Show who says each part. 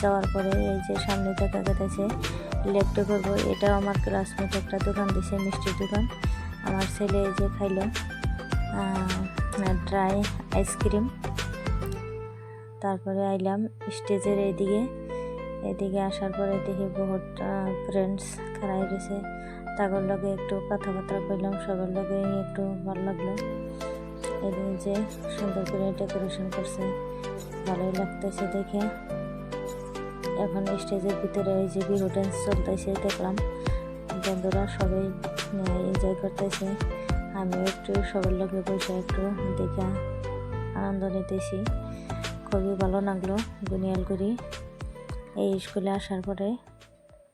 Speaker 1: যাওয়ার পরে এই যে সামনে দেখা যাচ্ছে লেকটে করবো। এটাও আমার ক্লাসমেট একটা দোকান দিছে, মিষ্টির দোকান। আমার ছেলে এই যে খাইলো ড্রাই আইসক্রিম। তারপরে আইলাম স্টেজের এদিকে আসার পরে দেখি বহুত ফ্রেন্ডস খাড়াই রয়েছে, তাগর লগে একটু কথাবার্তা কইলাম, সবার লগে একটু ভালো লাগলো। এদিকে যে সুন্দর করে ডেকোরেশন করছে, ভালোই লাগতেছে দেখে। এখন স্টেজের ভিতরে এই যে বিহু ডান্স চলতেছে দেখলাম, বন্ধুরা সবাই এনজয় করতেছে। আমি একটু সবার লগে বসে একটু দেখে আনন্দ নিতেছি, খুবই ভালো লাগলো। বুনিয়ালগুড়ি এই স্কুলে আসার পরে